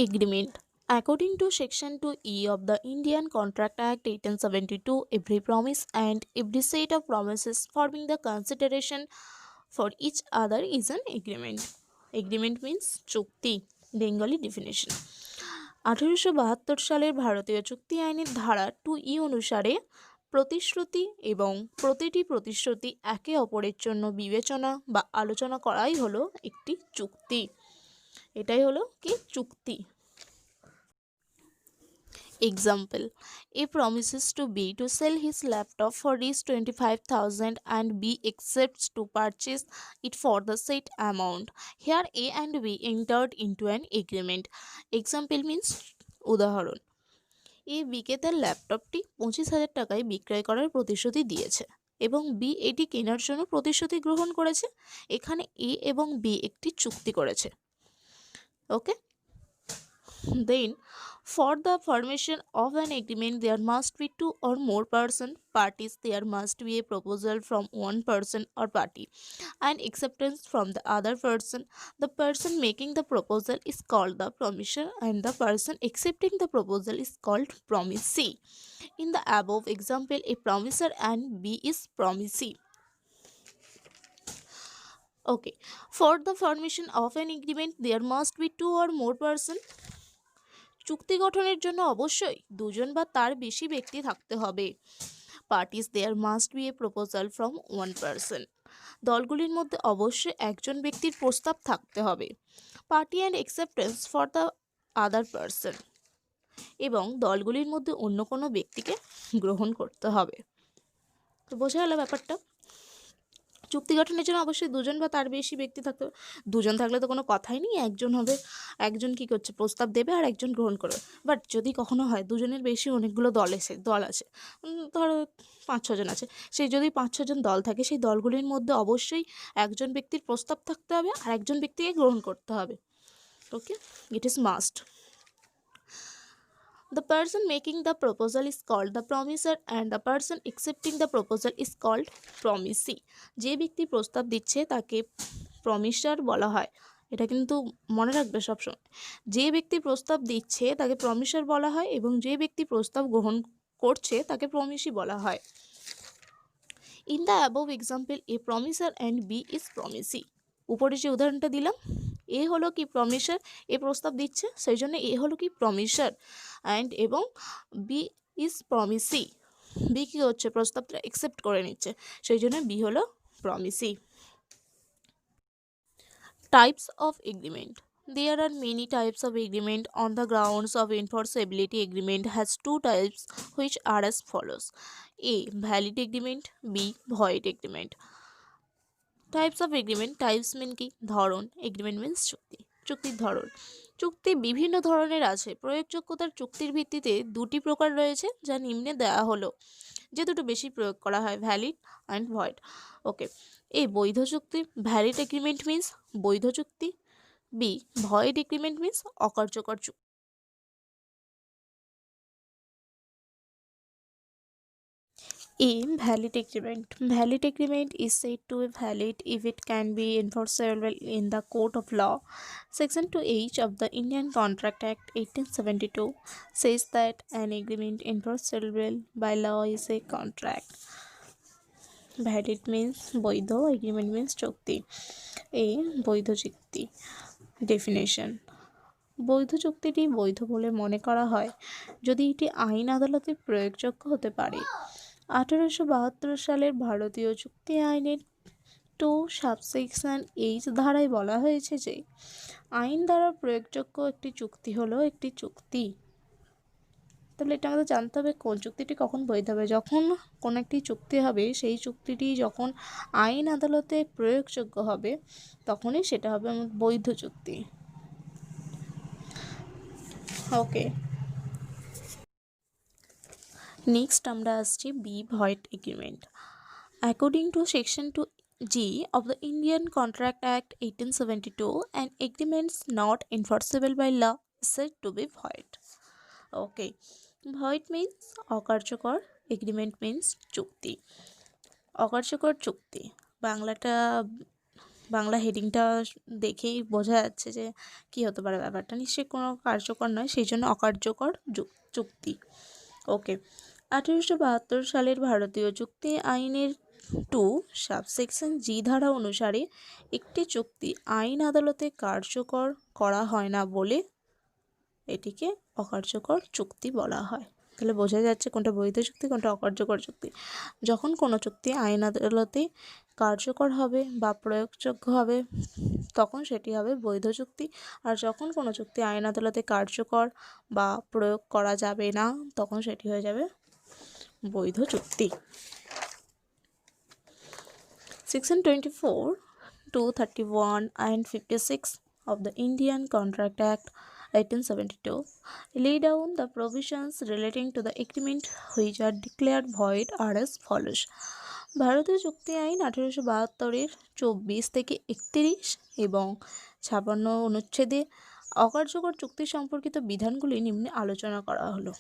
Agreement. According to Section 2E of the Indian Contract Act 1872, every promise and every set of promises forming the consideration for each other is an agreement. Agreement means চুক্তি, Bengali definition. 1872 সালের ভারতীয় চুক্তি আইনের ধারা 2E অনুসারে প্রতিশ্রুতি এবং প্রতিটি প্রতিশ্রুতি একে অপরের জন্য বিবেচনা বা আলোচনা করাই হলো একটি চুক্তি। এটাই হলো কি চুক্তি। Example: A promises to B to sell his laptop for Rs 25,000 and B accepts to purchase it for the said amount. Here A and B entered into an agreement. Example means উদাহরণ: এ বিকে তার ল্যাপটপটি 25,000 টাকায় বিক্রয় করার প্রতিশ্রুতি দিয়েছে এবং B এটি কেনার জন্য প্রতিশ্রুতি গ্রহণ করেছে। এখানে এ এবং বি একটি চুক্তি করেছে। ওকে, then for the formation of an agreement there must be two or more parties. There must be a proposal from one person or party and acceptance from the other person. The person making the proposal is called the promisor and the person accepting the proposal is called promisee. In the above example, A promisor and B is promisee. Okay, for the formation of an agreement there must be two or more person. চুক্তি গঠনের জন্য অবশ্যই দুজন বা তার বেশি ব্যক্তি থাকতে হবে। Parties there must be a proposal from one person. দলগুলির মধ্যে অবশ্যই একজন ব্যক্তির প্রস্তাব থাকতে হবে। Party and acceptance for the other person. এবং দলগুলির মধ্যে অন্য কোনো ব্যক্তিকে গ্রহণ করতে হবে। তো বোঝা গেল ব্যাপারটা। চুক্তি গঠনের জন্য অবশ্যই দুজন বা তার বেশি ব্যক্তি থাকতে হবে। দুজন থাকলে তো কোনো কথাই নেই, একজন হবে, একজন কি করছে প্রস্তাব দেবে আর একজন গ্রহণ করবে। বাট যদি কখনো হয় দুজনের বেশি অনেকগুলো দল আছে, ধরো 5-6 জন আছে, সেই যদি 5-6 জন দল থাকে সেই দলগুলির মধ্যে অবশ্যই একজন ব্যক্তির প্রস্তাব থাকতে হবে আর একজন ব্যক্তিকে গ্রহণ করতে হবে। Okay, it is must. The person making the proposal is called the promisor and the person accepting the proposal is called promisee. যে ব্যক্তি প্রস্তাব দিচ্ছে তাকে প্রমিসার বলা হয়। এটা কিন্তু মনে রাখবে সবসময়। যে ব্যক্তি প্রস্তাব দিচ্ছে তাকে প্রমিসার বলা হয় এবং যে ব্যক্তি প্রস্তাব গ্রহণ করছে তাকে প্রমিসি বলা হয়। In the above example, A promisor and B is promisee. উপরে যে উদাহরণটা দিলাম, এ হলো কি প্রমিসার, এ প্রস্তাব দিচ্ছে সেই জন্য এ হলো কি প্রমিসার অ্যান্ড এবং বি ইজ প্রমিসি। বি কী হচ্ছে প্রস্তাবটা অ্যাকসেপ্ট করে নিচ্ছে সেই জন্য বি হলো promisee. Types of agreement. There are many types of agreement on the grounds of enforceability. Agreement has two types which are as follows: A. Valid agreement, B. Void agreement. Types of agreement. Types mean কি ধরন, agreement means চুক্তি, চুক্তির ধরন। চুক্তি বিভিন্ন ধরনের আছে। প্রয়োগযোগ্যতার চুক্তির ভিত্তিতে দুটি প্রকার রয়েছে যা নিম্নে দেওয়া হলো। যে দুটো বেশি প্রয়োগ করা হয়, ভ্যালিড অ্যান্ড ভয়েড। ওকে, এ বৈধ চুক্তি, ভ্যালিড এগ্রিমেন্ট মিনস বৈধ চুক্তি। বি ভয়েড এগ্রিমেন্ট মিনস অকার্যকর চুক্তি। A. Valid agreement. Valid agreement is said to be valid if it can be enforceable in the court of law. Section 2H of the Indian Contract Act 1872 says that an agreement enforceable by law is a contract. Valid means বৈধ, agreement means চুক্তি। A. বৈধ চুক্তি। Definition: বৈধ চুক্তিটি বৈধ বলে মনে করা হয় যদি এটি আইন আদালতে প্রয়োগযোগ্য হতে পারে। 1872 সালের ভারতীয় চুক্তি আইনের 2 সাবসেকশন H ধারায় বলা হয়েছে যে আইন দ্বারা প্রয়োগযোগ্য একটি চুক্তি হলো একটি চুক্তি। তাহলে এটা আমাদের জানতে হবে কোন চুক্তিটি কখন বৈধ হবে। যখন কোন একটি চুক্তি হবে সেই চুক্তিটি যখন আইন আদালতে প্রয়োগযোগ্য হবে তখনই সেটা হবে বৈধ চুক্তি। ওকে, নেক্সট আমরা আসছি B void agreement. According to section 2G of the Indian Contract Act 1872, an agreement not enforceable by law is said to be void. Okay, void means অকার্যকর, এগ্রিমেন্ট মিনস চুক্তি। অকার্যকর চুক্তি বাংলাটা বাংলা হেডিংটা দেখেই বোঝা যাচ্ছে যে কী হতে পারে ব্যাপারটা, নিশ্চয়ই কোনো কার্যকর নয়, সেই জন্য অকার্যকর চুক্তি। ওকে, 1872 সালের ভারতীয় চুক্তি আইনের 2 সাবসেকশন জি ধারা অনুসারে একটি চুক্তি আইন আদালতে কার্যকর করা হয় না বলে এটিকে অকার্যকর চুক্তি বলা হয়। তাহলে বোঝা যাচ্ছে কোনটা বৈধ চুক্তি, কোনটা অকার্যকর চুক্তি। যখন কোনো চুক্তি আইন আদালতে কার্যকর হবে বা প্রয়োগযোগ্য হবে তখন সেটি হবে বৈধ চুক্তি, আর যখন কোনো চুক্তি আইন আদালতে কার্যকর বা প্রয়োগ করা যাবে না তখন সেটি হয়ে যাবে বৈধ চুক্তি। Section 24, 231 and 56 of the Indian Contract Act 1872 lay down the provisions relating to the agreement which are declared void are as follows. ভারতীয় চুক্তি আইন 1872-এর 24 থেকে 31 এবং 56 অনুচ্ছেদে অকার্যকর চুক্তি সম্পর্কিত বিধানগুলি নিম্নে আলোচনা করা হলো।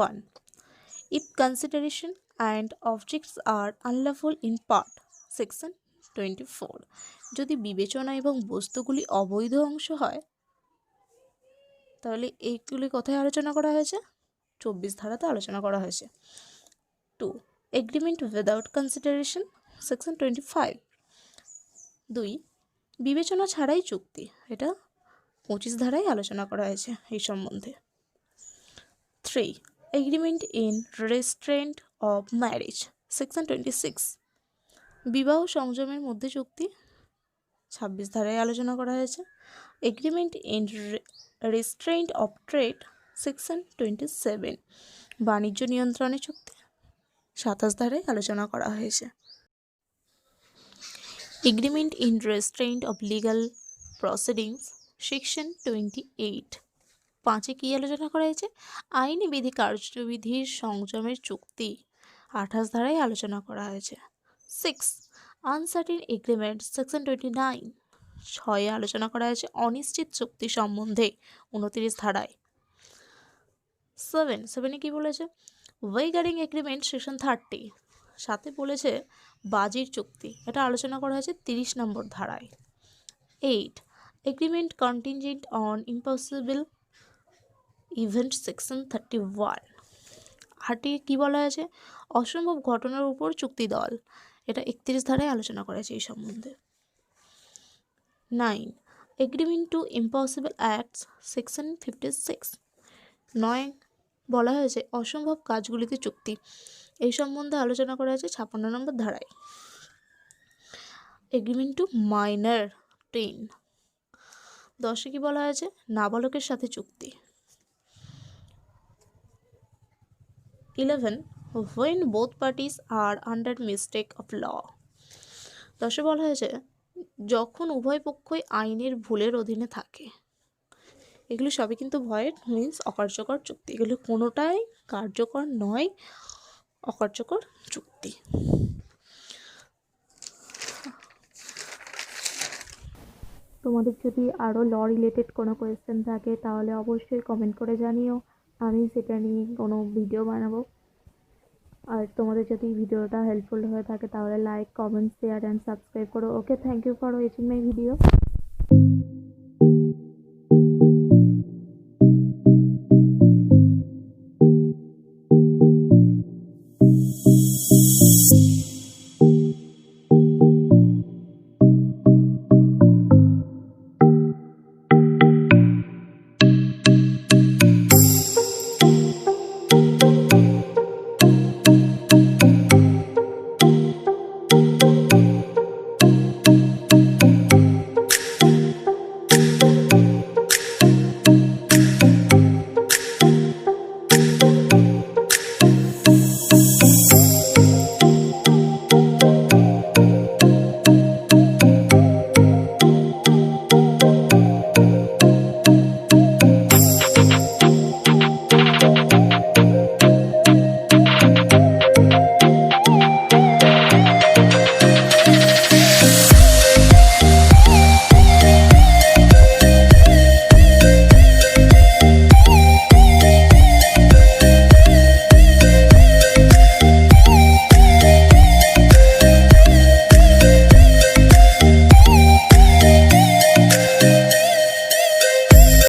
1. If consideration and objects are unlawful in part, section 24, যদি বিবেচনা এবং বস্তুগুলি অবৈধ অংশ হয় তাহলে এইগুলি কোথায় আলোচনা করা হয়েছে? 24 ধারাতে আলোচনা করা হয়েছে। 2. Agreement without consideration, section 25। 2. বিবেচনা ছাড়াই চুক্তি, এটা 25 ধারায় আলোচনা করা হয়েছে এই সম্বন্ধে। 3. Agreement in restrained of marriage, section 26। বিবাহ সংযমের মধ্যে চুক্তি 26 ধারায় আলোচনা করা হয়েছে। Agreement in restrained of trade, section 27। বাণিজ্য নিয়ন্ত্রণের চুক্তি 27 ধারায় আলোচনা করা হয়েছে। Agreement in restrained of legal proceedings, section 28। 5 কী আলোচনা করা হয়েছে? আইনি বিধি কার্যবিধির সংযমের চুক্তি 28 ধারায় আলোচনা করা হয়েছে। 6. Uncertain agreement, section 29। 6 আলোচনা করা হয়েছে অনিশ্চিত চুক্তি সম্বন্ধে 29 ধারায়। 7 কি বলেছে? ওয়েগারিং এগ্রিমেন্ট, সেকশন 30। 7 বলেছে বাজির চুক্তি, এটা আলোচনা করা হয়েছে 30 নম্বর ধারায়। 8. Agreement contingent on impossible event, section 31। 8 কি বলা আছে? অসম্ভব ঘটনার উপর চুক্তি দল, এটা 31 ধারায় আলোচনা করা হয়েছে এই সম্বন্ধে। 9. Agreement to impossible acts, section 56। 9 বলা হয়েছে অসম্ভব কাজগুলিতে চুক্তি, এই সম্বন্ধে আলোচনা করা হয়েছে 56 নম্বর ধারায়। এগ্রিমেন্ট টু মাইনর টেন, 10 কি বলা হয়েছে? নাবালকের সাথে চুক্তি। 11. when both parties are under mistake of law, 10 বলা হয়েছে যখন উভয় পক্ষই আইনের ভুলের অধীনে থাকে। এগুলো সবই কিন্তু ভয়েড মিন্স অকার্যকর চুক্তি, এগুলো কোনোটাই কার্যকর নয়, অকার্যকর চুক্তি। তোমাদের যদি আরও ল রিলেটেড কোনো কোয়েশ্চেন থাকে তাহলে অবশ্যই কমেন্ট করে জানিও, আমি সেটা নিয়ে কোনো ভিডিও বানাবো। আর তোমাদের যদি ভিডিওটা হেল্পফুল হয়ে থাকে তাহলে like, comment, share and subscribe করো। Okay, thank you for watching my video.